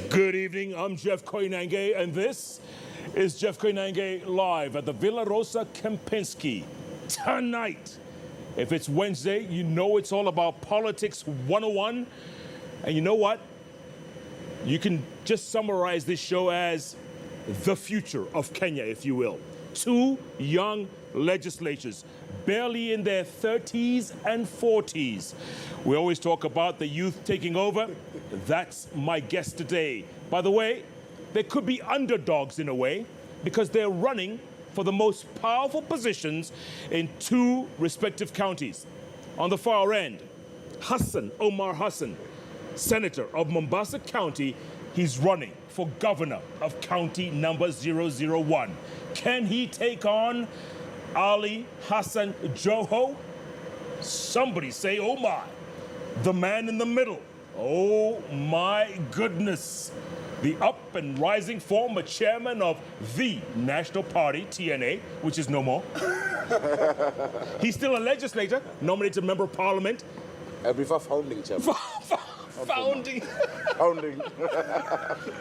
Good evening, I'm Jeff Koinange, and this is Jeff Koinange live at the Villa Rosa Kempinski. Tonight, if it's Wednesday, you know it's all about politics 101. And you know what? You can just summarize this show as the future of Kenya, if you will. Two young legislators, barely in their 30s and 40s. We always talk about the youth taking over. That's my guest today. By the way, they could be underdogs in a way because they're running for the most powerful positions in two respective counties. On the far end, Hassan Omar Hassan, Senator of Mombasa County, he's running for governor of county number 001. Can he take on Ali Hassan Joho? Somebody say, oh my, the man in the middle. Oh my goodness. The up and rising former chairman of the National Party, TNA, which is no more. He's still a legislator, nominated member of parliament. I prefer founding chairman. Founding. Founding.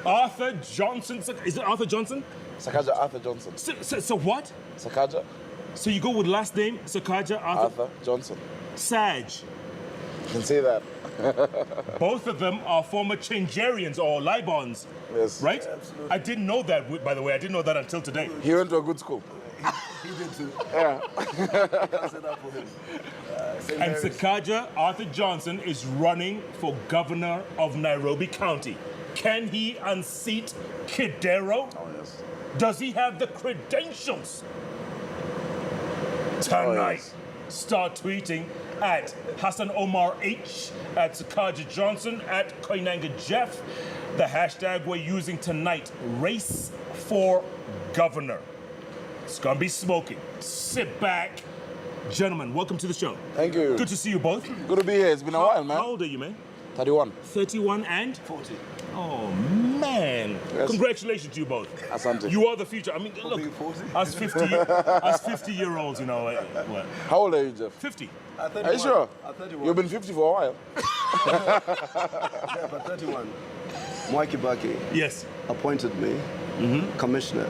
Arthur Johnson. Is it Arthur Johnson? Sakaja Arthur Johnson. So what? Sakaja. So you go with last name, Sakaja Arthur Johnson. Saj. You can say that. Both of them are former Changerians or Libons. Yes. Right? Yeah, absolutely. I didn't know that, by the way. I didn't know that until today. He went to a good school. He did too. Yeah. I said that for him. St. And Mary's. Sakaja Arthur Johnson is running for governor of Nairobi County. Can he unseat Kidero? Oh, yes. Does he have the credentials? Tonight, yes. Start tweeting at Hassan Omar H, at Sakaja Johnson, at Koinange Jeff. The hashtag we're using tonight, Race for Governor. It's gonna be smoking. Sit back. Gentlemen, welcome to the show. Thank you. Good to see you both. Good to be here. It's been a while, How man. old are you, man? 31. 31 and? 40. Oh, man. Yes. Congratulations to you both. Asante. You are the future. I mean, look, being 40? us 50-year-olds, you know, what? How old are you, Jeff? 50. At 31. Are you sure? At 31. You've been 50 for a while. Yeah, but 31. Mwai Kibaki Yes. appointed me commissioner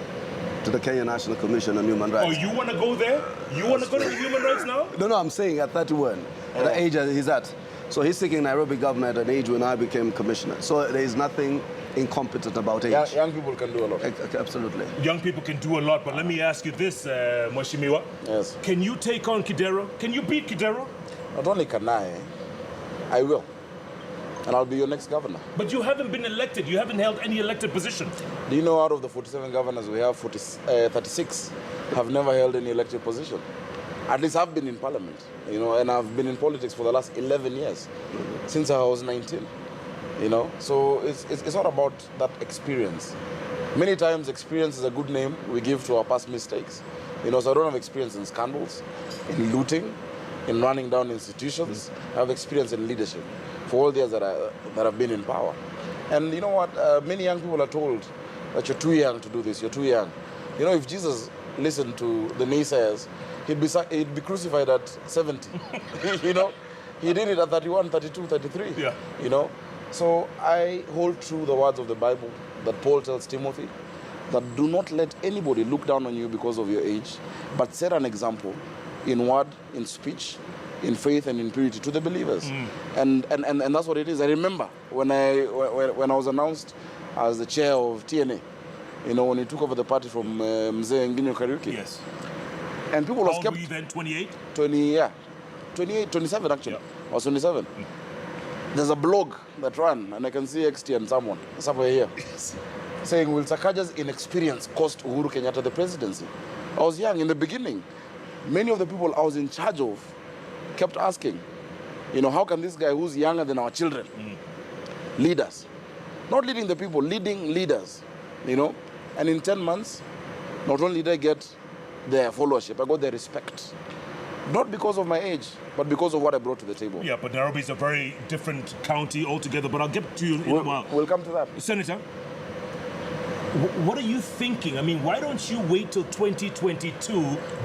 to the Kenya National Commission on Human Oh, Rights. you want to go there? You want to go to the human rights now? No, I'm saying at 31, at the age that he's at. So he's seeking Nairobi governor at an age when I became commissioner. So there is nothing incompetent about age. Young people can do a lot. Absolutely. Young people can do a lot, but let me ask you this, Mweshimiwa. Yes. Can you take on Kidero? Can you beat Kidero? Not only can I will. And I'll be your next governor. But you haven't been elected. You haven't held any elected position. Do you know out of the 47 governors we have, 36 have never held any elected position? At least I've been in parliament, you know, and I've been in politics for the last 11 years, since I was 19, you know. So it's not about that experience. Many times experience is a good name we give to our past mistakes. You know, so I don't have experience in scandals, in looting, in running down institutions. I have experience in leadership for all the years that I've been in power. And you know what? Many young people are told that you're too young to do this, you're too young. You know, if Jesus listened to the naysayers, he'd be crucified at 70. You know, he did it at 31, 32, 33. Yeah. You know, so I hold true the words of the Bible that Paul tells Timothy, that do not let anybody look down on you because of your age, but set an example in word, in speech, in faith and in purity to the believers. And that's what it is. I remember when I was announced as the chair of TNA, you know, when he took over the party from Mzee Nginyo Kariuki. Yes. And people How were old were skeptical. you then, 28? 28, 27 actually. Yeah. I was 27. There's a blog that ran, and I can see XT and someone, somewhere here, saying, will Sakaja's inexperience cost Uhuru Kenyatta the presidency? I was young in the beginning. Many of the people I was in charge of kept asking, you know, how can this guy who's younger than our children lead us? Not leading the people, leading leaders, you know? And in 10 months, not only did I get their followership, I got their respect. Not because of my age, but because of what I brought to the table. Yeah, but Nairobi is a very different county altogether, but I'll get to you in a while. We'll come to that. Senator, what are you thinking? I mean, why don't you wait till 2022?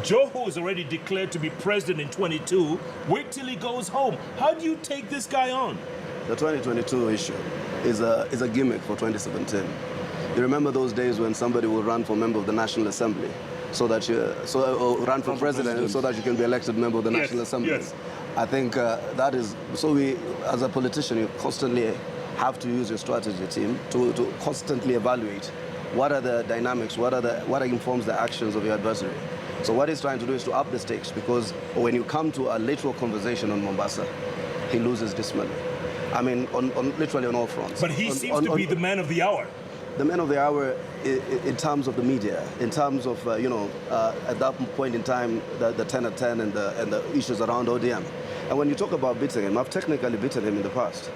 Joho is already declared to be president in 22. Wait till he goes home. How do you take this guy on? the 2022 issue is a gimmick for 2017. You remember those days when somebody would run for member of the National Assembly, run for president so that you can be elected member of the National Assembly. Yes. I think that is, so we, as a politician, you constantly have to use your strategy team to constantly evaluate what are the dynamics, what informs the actions of your adversary. So what he's trying to do is to up the stakes, because when you come to a literal conversation on Mombasa, he loses dismally. I mean, literally on all fronts. But he seems to be the man of the hour. The man of the hour in terms of the media, in terms of, at that point in time, the 10 at 10 and the issues around ODM. And when you talk about beating him, I've technically beaten him in the past.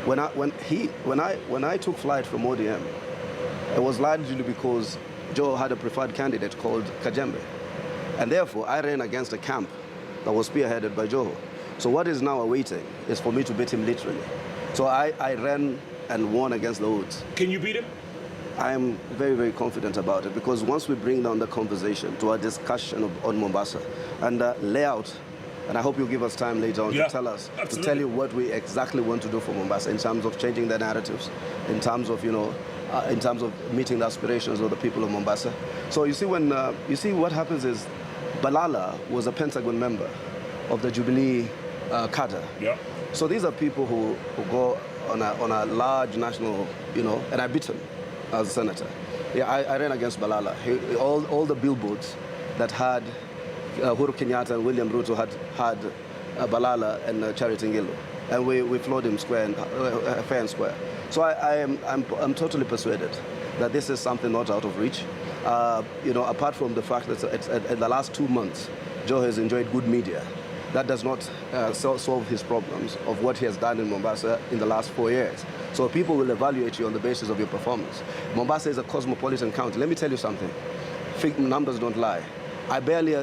When I took flight from ODM, it was largely because Joe had a preferred candidate called Kajembe. And therefore, I ran against a camp that was spearheaded by Joe. So what is now awaiting is for me to beat him literally. So I ran and won against the odds. Can you beat him? I am very, very confident about it, because once we bring down the conversation to a discussion on Mombasa and lay out, and I hope you'll give us time later on to tell us, absolutely, to tell you what we exactly want to do for Mombasa in terms of changing the narratives, in terms of, in terms of meeting the aspirations of the people of Mombasa. So you see, what happens is Balala was a Pentagon member of the Jubilee cadre. Yeah. So these are people who go on a large national, and I beat him as a senator. Yeah, I ran against Balala. All the billboards that had Uhuru Kenyatta and William Ruto had Balala and Charity Ngilu, and we floored him fair and square. So I'm totally persuaded that this is something not out of reach. Apart from the fact that in the last 2 months, Joe has enjoyed good media. That does not solve his problems of what he has done in Mombasa in the last 4 years. So people will evaluate you on the basis of your performance. Mombasa is a cosmopolitan county. Let me tell you something. Numbers don't lie. I barely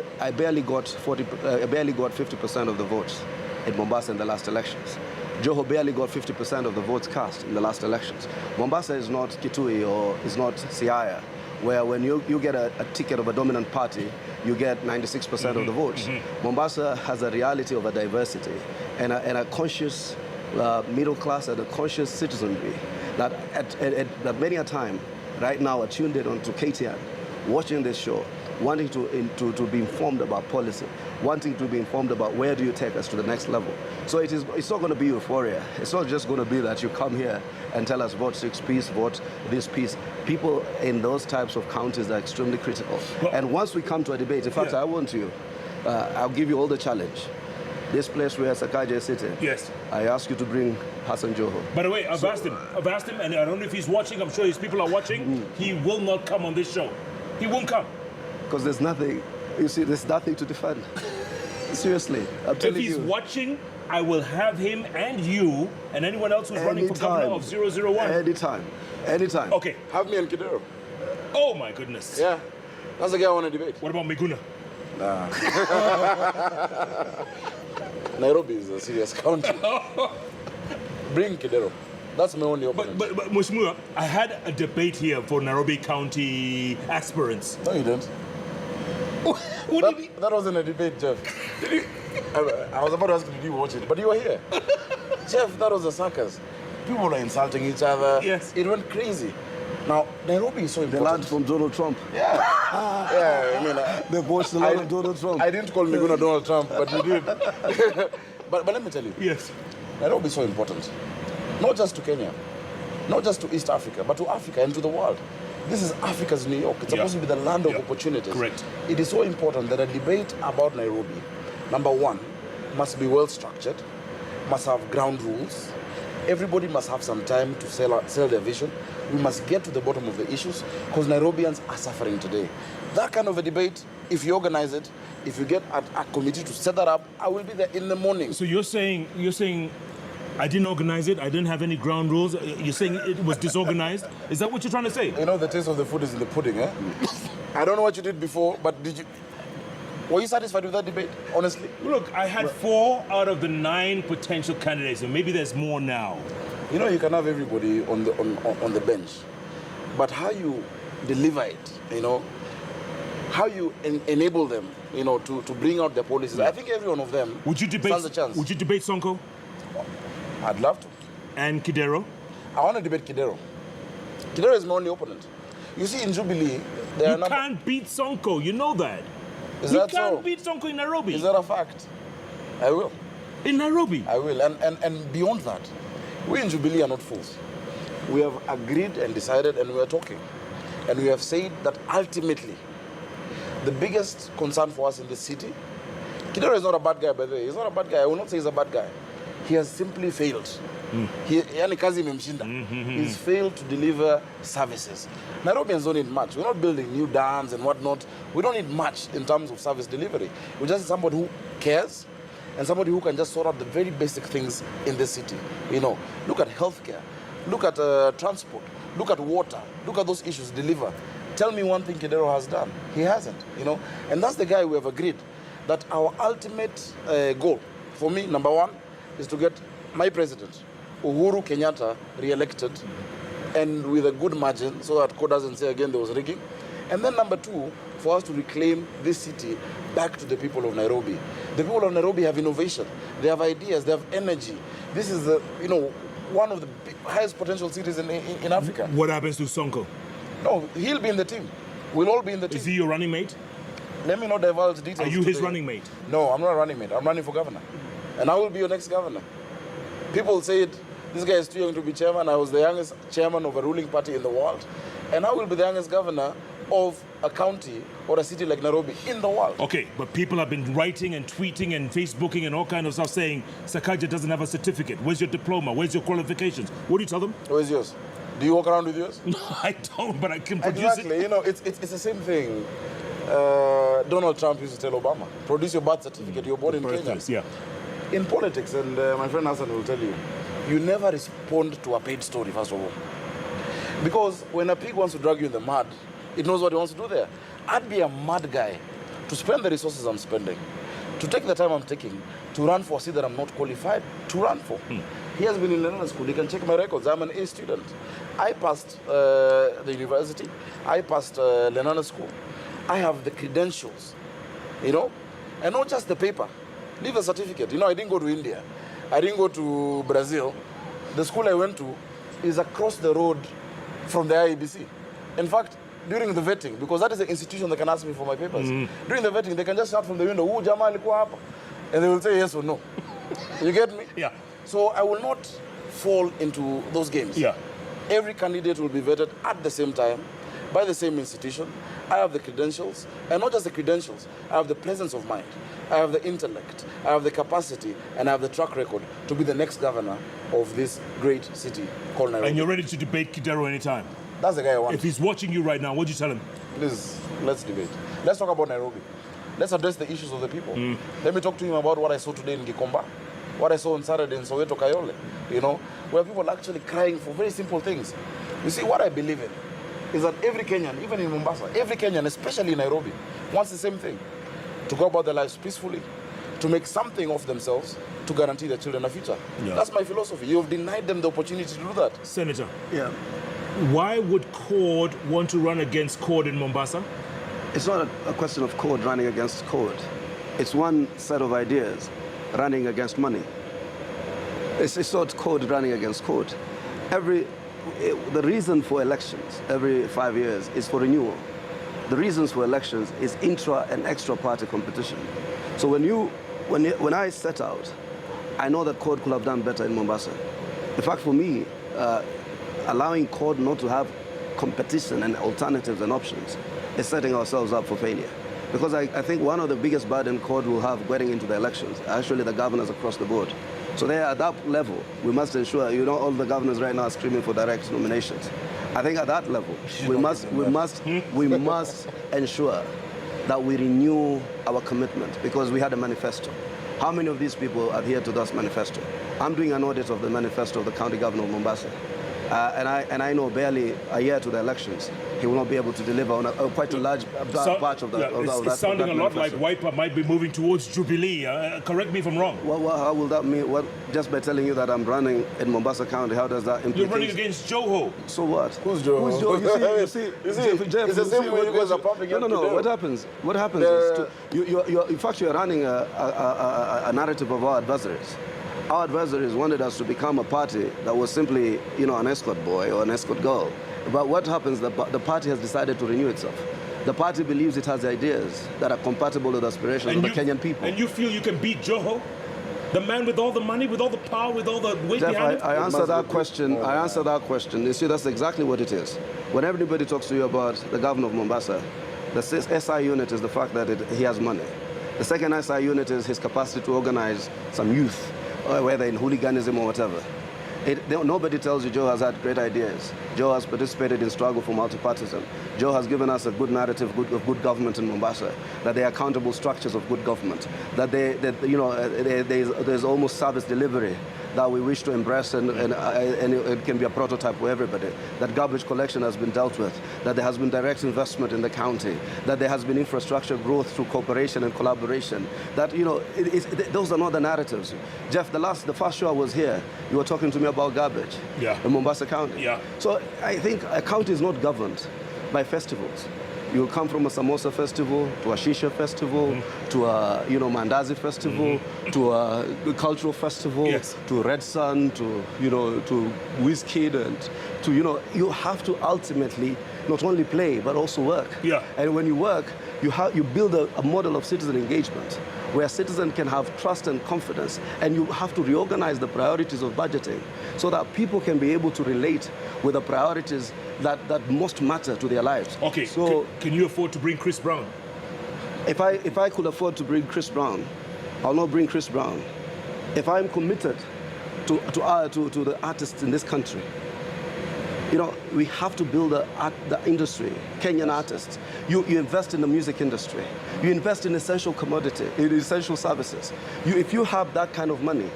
got 50% of the votes in Mombasa in the last elections. Joho barely got 50% of the votes cast in the last elections. Mombasa is not Kitui or is not Siaya, where when you get a ticket of a dominant party, you get 96% of the votes. Mombasa has a reality of a diversity and a conscious middle class and a conscious citizenry that that many a time right now are tuned in onto KTN, watching this show, wanting to be informed about policy, wanting to be informed about where do you take us to the next level. So it's not going to be euphoria. It's not just going to be that you come here and tell us vote 6 piece, vote this piece. People in those types of counties are extremely critical. Well, and once we come to a debate, in fact, I want you, I'll give you all the challenge. This place where Sakaja is sitting, yes, I ask you to bring Hassan Joho. By the way, I've asked him, and I don't know if he's watching. I'm sure his people are watching. He will not come on this show. He won't come. Because there's nothing, you see, there's nothing to defend. Seriously, I'm telling you. If he's watching, I will have him and you and anyone else who's running for governor of 001. Anytime. Okay. Have me and Kidero. Oh my goodness. Yeah. That's the guy I want to debate. What about Miguna? Nah. Nairobi is a serious county. Bring Kidero. That's my only opponent. But Mheshimiwa, I had a debate here for Nairobi County aspirants. No, you didn't. That wasn't a debate, Jeff. I was about to ask you, did you watch it? But you were here. Jeff, that was a circus. People were insulting each other. Yes. It went crazy. Now, Nairobi is so important. They learned from Donald Trump. Yeah. Yeah, I mean... they watched a lot of Donald Trump. I didn't call Miguna Donald Trump, but you did. but let me tell you. Yes. Nairobi is so important. Not just to Kenya, not just to East Africa, but to Africa and to the world. This is Africa's New York. It's supposed to be the land of opportunities. Correct. It is so important that a debate about Nairobi, number one, must be well structured, must have ground rules. Everybody must have some time to sell their vision. We must get to the bottom of the issues because Nairobians are suffering today. That kind of a debate, if you organize it, if you get a committee to set that up, I will be there in the morning. So you're saying I didn't organize it, I didn't have any ground rules, you're saying it was disorganized? Is that what you're trying to say? You know, the taste of the food is in the pudding, eh? I don't know what you did before, but were you satisfied with that debate, honestly? Look, I had 4 out of the 9 potential candidates, and maybe there's more now. You know, you can have everybody on the bench, but how you deliver it, how you enable them, to bring out their policies. I think every one of them stands a chance. Would you debate Sonko? I'd love to. And Kidero? I want to debate Kidero. Kidero is my only opponent. You see, in Jubilee, there You can't beat Sonko. You know that. Is you that can't so? beat Sonko in Nairobi. Is that a fact? I will. In Nairobi? I will. And beyond that, we in Jubilee are not fools. We have agreed and decided, and we are talking. And we have said that ultimately, the biggest concern for us in this city, Kidero is not a bad guy, by the way. He's not a bad guy. I will not say he's a bad guy. He has simply failed. He's failed to deliver services. Nairobians don't need much. We're not building new dams and whatnot. We don't need much in terms of service delivery. We just need somebody who cares and somebody who can just sort out the very basic things in the city. You know, look at healthcare, look at transport, look at water, look at those issues, deliver. Tell me one thing Kidero has done. He hasn't, you know. And that's the guy we have agreed that our ultimate goal, for me, number one, is to get my president, Uhuru Kenyatta, re-elected, and with a good margin, so that court doesn't say again there was rigging. And then number two, for us to reclaim this city back to the people of Nairobi. The people of Nairobi have innovation, they have ideas, they have energy. This is one of the highest potential cities in Africa. What happens to Sonko? No, he'll be in the team. We'll all be in the team. Is he your running mate? Let me not divulge details. Are you his today. running mate? No, I'm not a running mate. I'm running for governor. And I will be your next governor. People said, this guy is too young to be chairman. I was the youngest chairman of a ruling party in the world. And I will be the youngest governor of a county or a city like Nairobi in the world. Okay, but people have been writing and tweeting and Facebooking and all kind of stuff saying Sakaja doesn't have a certificate. Where's your diploma? Where's your qualifications? What do you tell them? Where's yours? Do you walk around with yours? No, I don't, but I can produce Exactly. You know, it's the same thing. Donald Trump used to tell Obama, produce your birth certificate. You're born in Kenya. Yeah. In politics, and my friend Hassan will tell you, you never respond to a paid story, first of all. Because when a pig wants to drag you in the mud, it knows what it wants to do there. I'd be a mad guy to spend the resources I'm spending, to take the time I'm taking, to run for a seat that I'm not qualified to run for. He has been in Lenana School. He can check my records. I'm an A student. I passed the university. I passed Lenana School. I have the credentials, you know, and not just the paper. Leave a certificate. You know, I didn't go to India. I didn't go to Brazil. The school I went to is across the road from the IEBC. In fact, during the vetting, because that is the institution that can ask me for my papers, during the vetting, they can just shout from the window, "Ooh, Jamal alikuwa hapa," and they will say yes or no. You get me? Yeah. So I will not fall into those games. Yeah. Every candidate will be vetted at the same time by the same institution. I have the credentials, and not just the credentials, I have the presence of mind, I have the intellect, I have the capacity, and I have the track record to be the next governor of this great city called Nairobi. And you're ready to debate Kidero anytime? That's the guy I want. If he's watching you right now, what do you tell him? Please, let's debate. Let's talk about Nairobi. Let's address the issues of the people. Let me talk to him about what I saw today in Gikomba, what I saw on Saturday in Soweto Kayole, you know, where people are actually crying for very simple things. You see, what I believe in is that every Kenyan, even in Mombasa, every Kenyan, especially in Nairobi, wants the same thing: to go about their lives peacefully, to make something of themselves, to guarantee their children a future. Yeah. That's my philosophy. You have denied them the opportunity to do that. Senator, Yeah. why would CORD want to run against CORD in Mombasa? It's not a question of code running against code. It's one set of ideas running against money. It's not code running against code. The reason for elections every 5 years is for renewal. The reasons for elections is intra and extra party competition. So when I set out, I know that CORD could have done better in Mombasa. In fact, for me, allowing CORD not to have competition and alternatives and options is setting ourselves up for failure. Because I think one of the biggest burden CORD will have getting into the elections are actually the governors across the board. So there, at that level, we must ensure, you know, all the governors right now are screaming for direct nominations. I think at that level, we must ensure that we renew our commitment, because we had a manifesto. How many of these people adhere to that manifesto? I'm doing an audit of the manifesto of the county governor of Mombasa. And I know barely a year to the elections, he will not be able to deliver on quite a large part of that. It's sounding a lot like Wiper might be moving towards Jubilee. Correct me if I'm wrong. How will that mean? Just by telling you that I'm running in Mombasa County, how does that implicate? You're running against Joho. So what? Who's Joe? Who's Joe? You see, it's the same way you guys are pumping up. No. What happens is, in fact, you're running a narrative of our adversaries. our adversaries wanted us to become a party that was simply, an escort boy or an escort girl. But what happens, the party has decided to renew itself. The party believes it has ideas that are compatible with aspirations of the Kenyan people. And you feel you can beat Joho? The man with all the money, with all the power, with all the weight Jeff, behind him? I answer that question. I answer that question. You see, that's exactly what it is. When everybody talks to you about the governor of Mombasa, the SI unit is the fact that he has money. The second SI unit is his capacity to organize some youth, whether in hooliganism or whatever. Nobody tells you Joe has had great ideas. Joe has participated in struggle for multipartism. Joe has given us a good narrative of good government in Mombasa, that they are accountable structures of good government, that there's almost service delivery that we wish to embrace, and it can be a prototype for everybody, that garbage collection has been dealt with, that there has been direct investment in the county, that there has been infrastructure growth through cooperation and collaboration, that, those are not the narratives. Jeff, the first show I was here, you were talking to me about garbage in Mombasa County. Yeah. So I think a county is not governed by festivals. You'll come from a samosa festival to a shisha festival, to a mandazi festival, to a cultural festival, to Red Sun, to Wizkid, and to you have to ultimately not only play but also work. Yeah. And when you work, you build a model of citizen engagement where citizens can have trust and confidence, and you have to reorganize the priorities of budgeting so that people can be able to relate with the priorities that most matter to their lives. Okay, so can you afford to bring Chris Brown? If I could afford to bring Chris Brown, I'll not bring Chris Brown. If I'm committed to the artists in this country, we have to build the industry, Kenyan artists. You invest in the music industry. You invest in essential commodity, in essential services. If you have that kind of money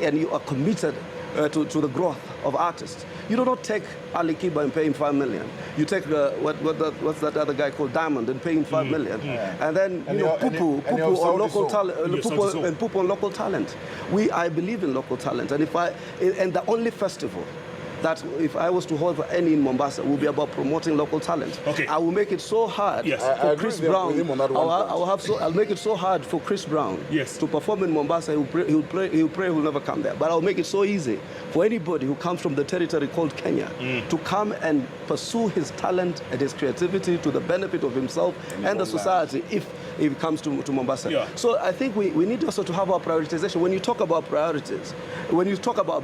and you are committed to the growth of artists, you do not take Ali Kiba and pay him 5 million. You take what's that other guy called Diamond and pay him 5 million. And then Pupu on local talent, and Pupu on local talent. I believe in local talent, and the only festival that if I was to hold for any in Mombasa, will be about promoting local talent. Okay. I will make it so hard for Chris Brown. I'll make it so hard for Chris Brown to perform in Mombasa. He'll pray he'll never come there. But I'll make it so easy for anybody who comes from the territory called Kenya to come and pursue his talent and his creativity to the benefit of himself and the society if he comes to Mombasa. Yeah. So I think we need also to have our prioritization. When you talk about priorities, when you talk about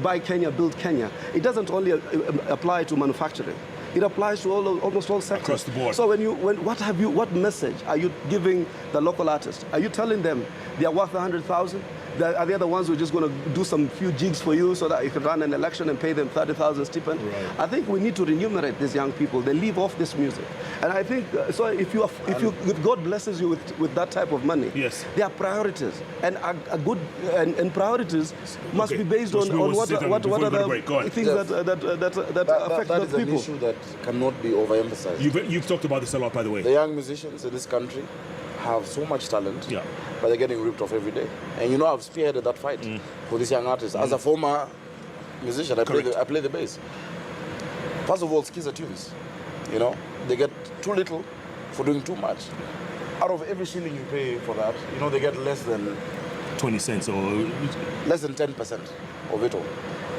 buy Kenya, build Kenya, it doesn't only apply to manufacturing. It applies to almost all sectors. Across the board. So what message are you giving the local artists? Are you telling them they are worth 100,000? Are they the ones who are just going to do some few jigs for you so that you can run an election and pay them 30,000 stipend? Right. I think we need to remunerate these young people. They live off this music, and I think so. If God blesses you with that type of money, there are priorities, and and priorities must be based on what are the things that affect that the is people. an issue that cannot be overemphasized. You've talked about this a lot, by the way. The young musicians in this country have so much talent, but they're getting ripped off every day. And I've spearheaded that fight for these young artists. As a former musician, I play the bass. First of all, skiza tunes. They get too little for doing too much. Out of every shilling you pay for that, they get less than 20 cents or less than 10% of it all.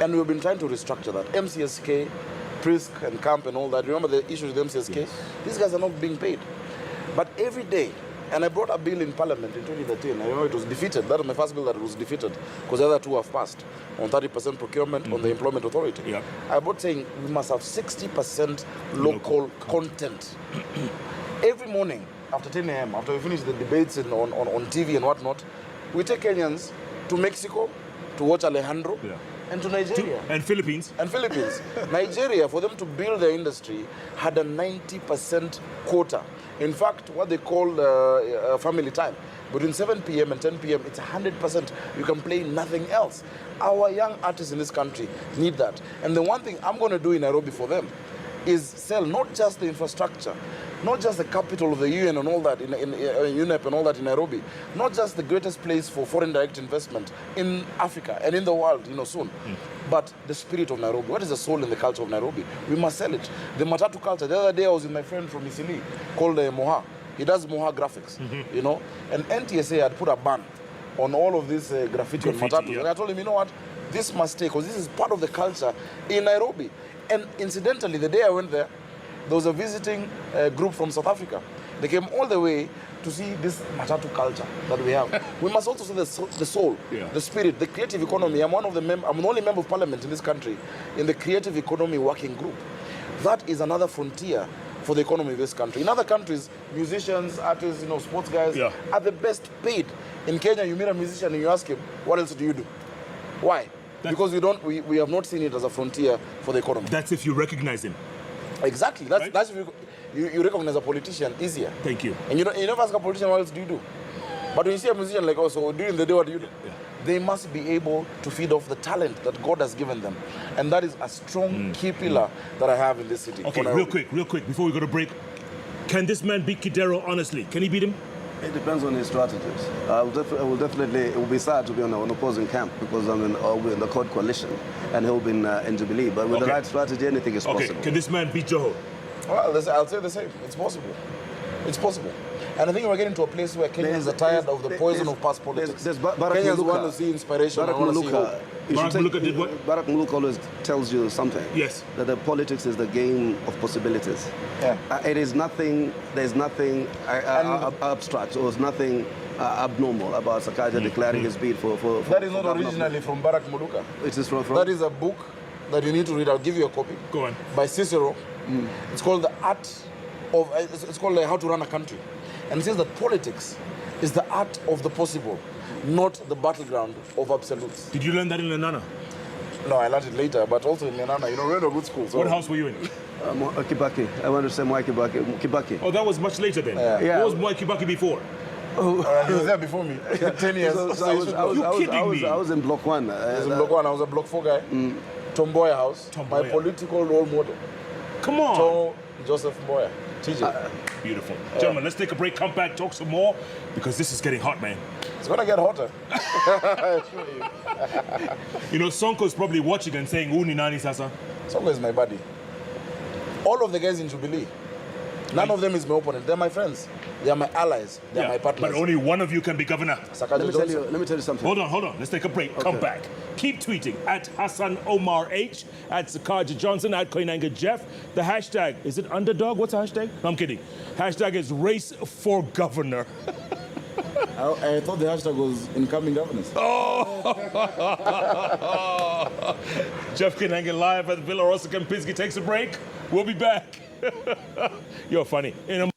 And we've been trying to restructure that. MCSK, Prisk and Camp and all that. Remember the issue with MCSK? Yes. These guys are not being paid. But every day, and I brought a bill in Parliament in 2013. I remember it was defeated. That was my first bill that was defeated because the other two have passed on 30% procurement on the Employment Authority. Yeah. I brought saying we must have 60% local content. Every morning after 10 a.m., after we finish the debates on TV and whatnot, we take Kenyans to Mexico to watch Alejandro. And to Nigeria. And Philippines. Nigeria, for them to build their industry, had a 90% quota. In fact, what they call family time. Between 7 p.m. and 10 p.m., it's 100%. You can play nothing else. Our young artists in this country need that. And the one thing I'm going to do in Nairobi for them is sell not just the infrastructure, not just the capital of the UN and all that, in UNEP and all that in Nairobi, not just the greatest place for foreign direct investment in Africa and in the world, soon, but the spirit of Nairobi. What is the soul and the culture of Nairobi? We must sell it. The Matatu culture. The other day I was with my friend from Isili called Moha. He does Moha graphics, and NTSA had put a ban on all of this graffiti on Graffiti, matatus. yeah. And I told him, you know what, this must stay, because this is part of the culture in Nairobi. And incidentally, the day I went there was a visiting group from South Africa. They came all the way to see this matatu culture that we have. We must also see the soul, Yeah. the spirit, the creative economy. I'm the only member of parliament in this country in the creative economy working group. That is another frontier for the economy of this country. In other countries, musicians, artists, sports guys Yeah. are the best paid. In Kenya, you meet a musician and you ask him, what else do you do? Why? Because we have not seen it as a frontier for the economy. That's if you recognize him. Exactly. Right? That's if you recognize a politician easier. Thank you. And you never ask a politician, what else do you do? But when you see a musician like, oh, so during the day, what do you do? Yeah. They must be able to feed off the talent that God has given them. And that is a strong key pillar that I have in this city. Okay, for Nairobi. real quick, before we go to break. Can this man beat Kidero honestly? Can he beat him? It depends on his strategies. It will be sad to be on an opposing camp because I'll be in the Code Coalition and he'll be in Jubilee. But with the right strategy, anything is possible. Okay, can this man beat Joho? Well, I'll say the same. It's possible. It's possible. And I think we're getting to a place where Kenyans are tired of the poison of past politics. Kenyans want to see inspiration and want to see hope. Barack Muluka did what? Barack Muluka always tells you something. Yes. That the politics is the game of possibilities. Yeah. It is nothing, there's nothing abstract or there's nothing abnormal about Sakaja declaring his bid for That is not originally from Barack Muluka. It is from? That is a book that you need to read. I'll give you a copy. Go on. By Cicero. It's called The Art of, it's called How to Run a Country. And it says that politics is the art of the possible, not the battleground of absolutes. Did you learn that in Lenana? No, I learned it later, but also in Lenana. We're in a good school. So. What house were you in? Kibaki. I want to say Mwai Kibaki. Oh, that was much later then. Yeah. What was Mwai Kibaki before? He was there before me. 10 years. I was in Block 1. I was in Block 1. I was a Block 4 guy. Tomboya House. Tomboya. My political role model. Come on. Tom Joseph Mboya. TJ. Beautiful. Gentlemen, let's take a break, come back, talk some more, because this is getting hot, man. It's going to get hotter. I assure you. Sonko's probably watching and saying, Uni Nani Sasa. Sonko is my buddy. All of the guys in Jubilee, none of them is my opponent. They're my friends. They are my allies. They are my partners. But only one of you can be governor. Sakaja Johnson. Let me tell you something. Hold on. Let's take a break. Come back. Keep tweeting at Hassan Omar H, at Sakaja Johnson, at Koinanga Jeff. The hashtag, is it underdog? What's the hashtag? No, I'm kidding. Hashtag is race for governor. I thought the hashtag was incoming governors. Jeff Koinanga live at the Villa Rosa Kempinski takes a break. We'll be back. You're funny. In a